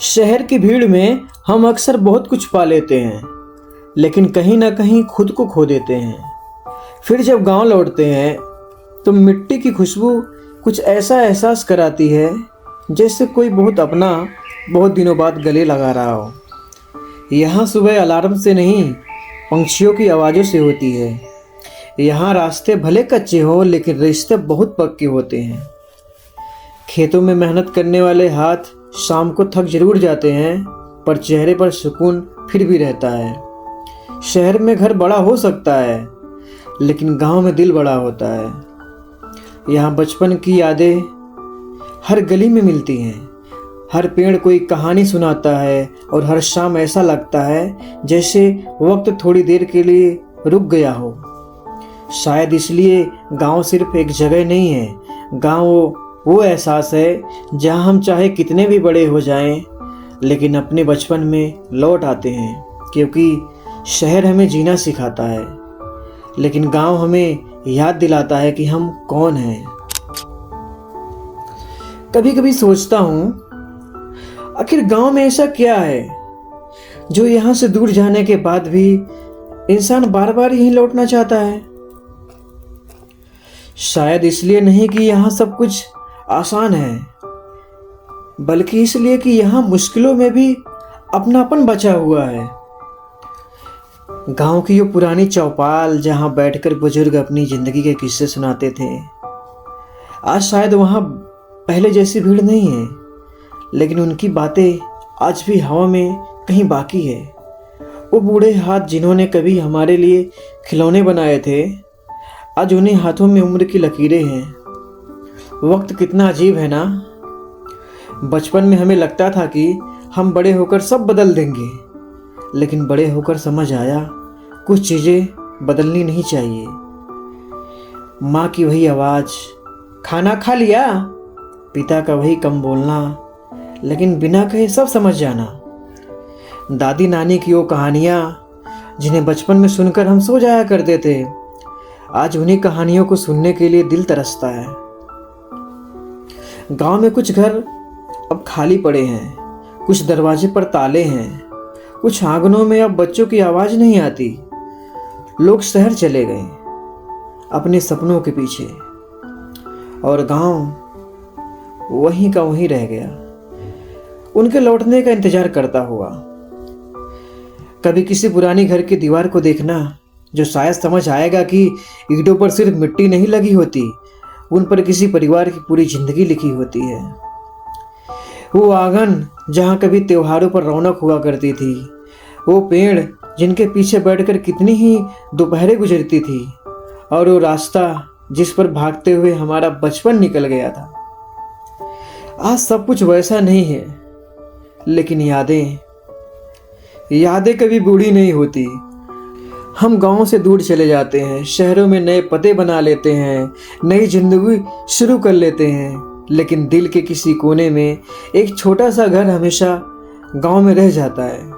शहर की भीड़ में हम अक्सर बहुत कुछ पा लेते हैं, लेकिन कहीं ना कहीं खुद को खो देते हैं। फिर जब गांव लौटते हैं तो मिट्टी की खुशबू कुछ ऐसा एहसास कराती है जैसे कोई बहुत अपना बहुत दिनों बाद गले लगा रहा हो। यहाँ सुबह अलार्म से नहीं, पंछियों की आवाज़ों से होती है। यहाँ रास्ते भले कच्चे हों लेकिन रिश्ते बहुत पक्के होते हैं। खेतों में मेहनत करने वाले हाथ शाम को थक जरूर जाते हैं, पर चेहरे पर सुकून फिर भी रहता है। शहर में घर बड़ा हो सकता है, लेकिन गांव में दिल बड़ा होता है। यहाँ बचपन की यादें हर गली में मिलती हैं, हर पेड़ कोई कहानी सुनाता है और हर शाम ऐसा लगता है जैसे वक्त थोड़ी देर के लिए रुक गया हो। शायद इसलिए गांव सिर्फ एक जगह नहीं है, गांव वो एहसास है जहां हम चाहे कितने भी बड़े हो जाएं, लेकिन अपने बचपन में लौट आते हैं। क्योंकि शहर हमें जीना सिखाता है, लेकिन गांव हमें याद दिलाता है कि हम कौन हैं। कभी कभी सोचता हूँ, आखिर गांव में ऐसा क्या है जो यहाँ से दूर जाने के बाद भी इंसान बार बार यहीं लौटना चाहता है। शायद इसलिए नहीं कि यहाँ सब कुछ आसान है, बल्कि इसलिए कि यहाँ मुश्किलों में भी अपनापन बचा हुआ है। गांव की वो पुरानी चौपाल जहाँ बैठकर बुजुर्ग अपनी जिंदगी के किस्से सुनाते थे, आज शायद वहाँ पहले जैसी भीड़ नहीं है, लेकिन उनकी बातें आज भी हवा में कहीं बाकी है। वो बूढ़े हाथ जिन्होंने कभी हमारे लिए खिलौने बनाए थे, आज उन्हीं हाथों में उम्र की लकीरें हैं। वक्त कितना अजीब है ना। बचपन में हमें लगता था कि हम बड़े होकर सब बदल देंगे, लेकिन बड़े होकर समझ आया कुछ चीज़ें बदलनी नहीं चाहिए। माँ की वही आवाज़, खाना खा लिया, पिता का वही कम बोलना लेकिन बिना कहे सब समझ जाना, दादी नानी की वो कहानियाँ जिन्हें बचपन में सुनकर हम सो जाया करते थे, आज उन्हीं कहानियों को सुनने के लिए दिल तरसता है। गांव में कुछ घर अब खाली पड़े हैं, कुछ दरवाजे पर ताले हैं, कुछ आंगनों में अब बच्चों की आवाज़ नहीं आती। लोग शहर चले गए अपने सपनों के पीछे, और गांव वहीं का वहीं रह गया, उनके लौटने का इंतजार करता हुआ। कभी किसी पुरानी घर की दीवार को देखना, जो शायद समझ आएगा कि ईंटों पर सिर्फ मिट्टी नहीं लगी होती, उन पर किसी परिवार की पूरी जिंदगी लिखी होती है। वो आंगन जहाँ कभी त्योहारों पर रौनक हुआ करती थी, वो पेड़ जिनके पीछे बैठकर कितनी ही दोपहरें गुजरती थी, और वो रास्ता जिस पर भागते हुए हमारा बचपन निकल गया था। आज सब कुछ वैसा नहीं है, लेकिन यादें कभी बूढ़ी नहीं होती। हम गांव से दूर चले जाते हैं, शहरों में नए पते बना लेते हैं, नई जिंदगी शुरू कर लेते हैं, लेकिन दिल के किसी कोने में एक छोटा सा घर हमेशा गांव में रह जाता है।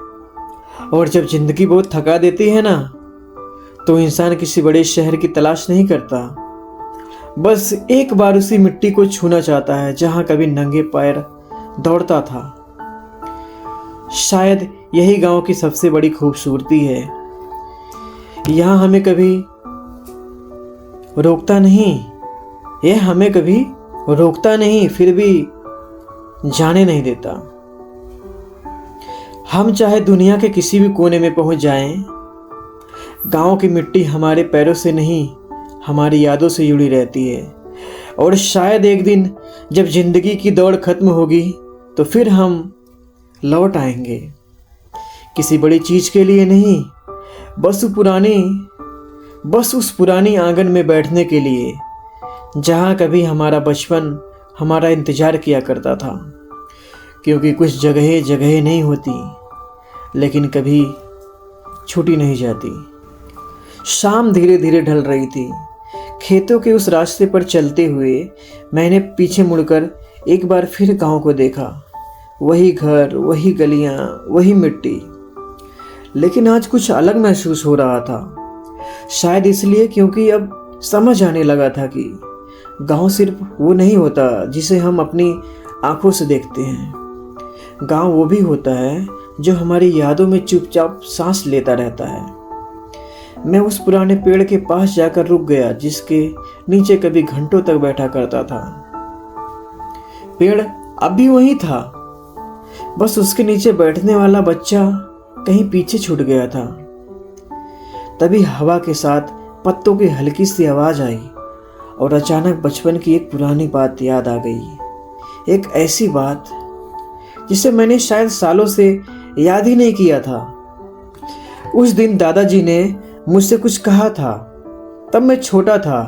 और जब जिंदगी बहुत थका देती है ना, तो इंसान किसी बड़े शहर की तलाश नहीं करता, बस एक बार उसी मिट्टी को छूना चाहता है जहां कभी नंगे पैर दौड़ता था। शायद यही गांव की सबसे बड़ी खूबसूरती है। यहाँ हमें कभी रोकता नहीं, यह हमें कभी रोकता नहीं, फिर भी जाने नहीं देता। हम चाहे दुनिया के किसी भी कोने में पहुंच जाएं, गांव की मिट्टी हमारे पैरों से नहीं, हमारी यादों से जुड़ी रहती है। और शायद एक दिन जब जिंदगी की दौड़ खत्म होगी, तो फिर हम लौट आएंगे, किसी बड़ी चीज के लिए नहीं, बस उस पुरानी आंगन में बैठने के लिए, जहाँ कभी हमारा बचपन हमारा इंतजार किया करता था। क्योंकि कुछ जगह नहीं होती, लेकिन कभी छूटी नहीं जाती। शाम धीरे धीरे ढल रही थी। खेतों के उस रास्ते पर चलते हुए मैंने पीछे मुड़कर एक बार फिर गांव को देखा। वही घर, वही गलियां, वही मिट्टी, लेकिन आज कुछ अलग महसूस हो रहा था। शायद इसलिए क्योंकि अब समझ आने लगा था कि गांव सिर्फ वो नहीं होता जिसे हम अपनी आंखों से देखते हैं। गांव वो भी होता है जो हमारी यादों में चुपचाप सांस लेता रहता है। मैं उस पुराने पेड़ के पास जाकर रुक गया जिसके नीचे कभी घंटों तक बैठा करता था। पेड़ अब भी वही था, बस उसके नीचे बैठने वाला बच्चा कहीं पीछे छूट गया था। तभी हवा के साथ पत्तों की हल्की सी आवाज आई और अचानक बचपन की एक पुरानी बात याद आ गई। एक ऐसी बात जिसे मैंने शायद सालों से याद ही नहीं किया था। उस दिन दादाजी ने मुझसे कुछ कहा था। तब मैं छोटा था,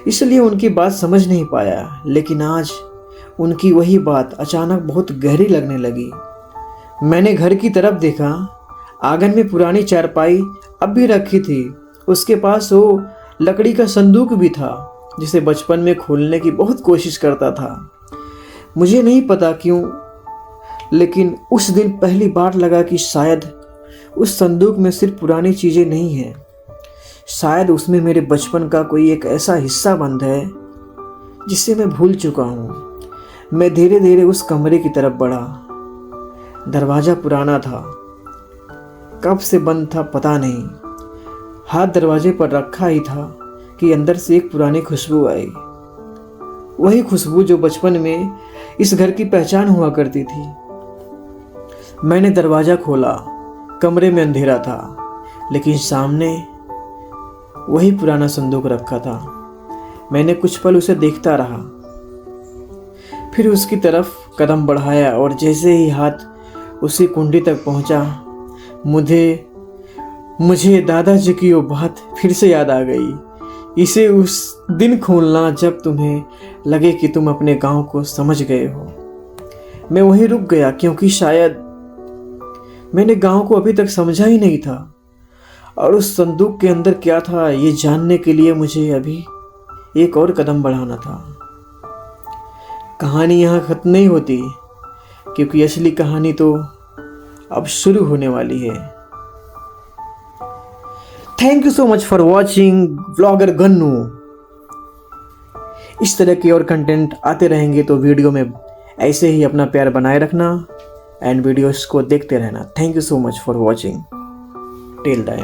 इसलिए उनकी बात समझ नहीं पाया, लेकिन आज उनकी वही बात अचानक बहुत गहरी लगने लगी। मैंने घर की तरफ देखा। आंगन में पुरानी चारपाई अब भी रखी थी। उसके पास वो लकड़ी का संदूक भी था जिसे बचपन में खोलने की बहुत कोशिश करता था। मुझे नहीं पता क्यों, लेकिन उस दिन पहली बार लगा कि शायद उस संदूक में सिर्फ पुरानी चीज़ें नहीं हैं, शायद उसमें मेरे बचपन का कोई एक ऐसा हिस्सा बंद है जिसे मैं भूल चुका हूँ। मैं धीरे धीरे उस कमरे की तरफ बढ़ा। दरवाज़ा पुराना था, कब से बंद था पता नहीं। हाथ दरवाजे पर रखा ही था कि अंदर से एक पुरानी खुशबू आई, वही खुशबू जो बचपन में इस घर की पहचान हुआ करती थी। मैंने दरवाज़ा खोला। कमरे में अंधेरा था, लेकिन सामने वही पुराना संदूक रखा था। मैंने कुछ पल उसे देखता रहा, फिर उसकी तरफ कदम बढ़ाया और जैसे ही हाथ उसी कुंडी तक पहुंचा, मुझे दादाजी की वो बात फिर से याद आ गई। इसे उस दिन खोलना जब तुम्हें लगे कि तुम अपने गांव को समझ गए हो। मैं वहीं रुक गया क्योंकि शायद मैंने गांव को अभी तक समझा ही नहीं था, और उस संदूक के अंदर क्या था ये जानने के लिए मुझे अभी एक और कदम बढ़ाना था। कहानी यहाँ खत्म नहीं होती, क्योंकि असली कहानी तो अब शुरू होने वाली है। Thank you so much for watching vlogger Gannu. इस तरह के और कंटेंट आते रहेंगे, तो वीडियो में ऐसे ही अपना प्यार बनाए रखना एंड वीडियोस को देखते रहना। Thank you so much for watching till the end.